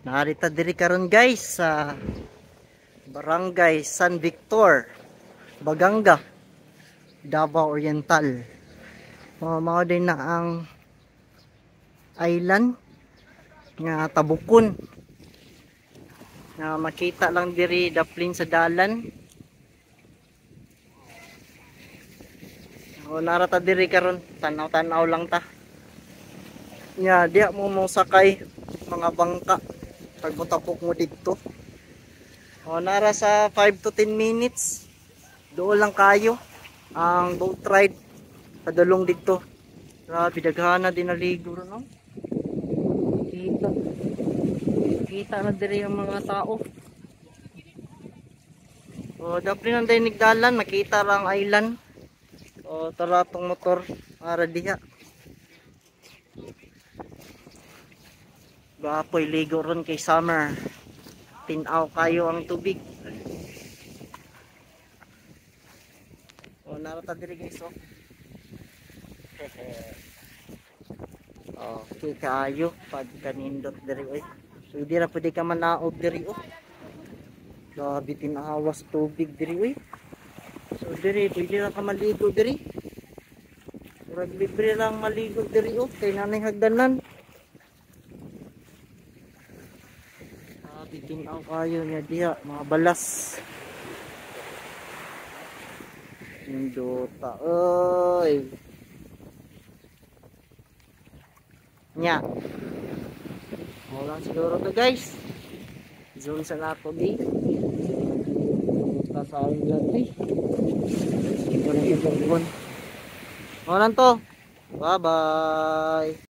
Narita diri karon guys sa Barangay San Victor, Baganga, Davao Oriental. Mao din na ang island nga Tabukon. Na makita lang diri daplin sa dalan. Narata diri karon, tanaw-tanaw lang ta. Nya diya mo sakay mga bangka pag mutapok mo dito. Nara sa 5 to 10 minutes doon lang kayo ang boat ride padulong dito. Grabe daghana din naligo no. Kita na diri ang mga tao. Dapli nang dinig dalan, nakita ra ang island. Tara tong motor para diha. Bapoy ligo ron kay summer. Tinaw kayo ang tubig. Narata diri guys okay kayo pag kanindot diri oy. So di ra pwede ka manaog diri Grabe tinawas tubig diri oy. So diri pwede ra ka maligo diri. Murag libre lang maligo diri kay nanay hagdanan. Tinaw kayo niya diha mga balas. Indota oy. Nya. Wala siguro to guys. Zoom sa nato di. Ta sa island di. Ito na yung ibon. Wala to. Bye bye.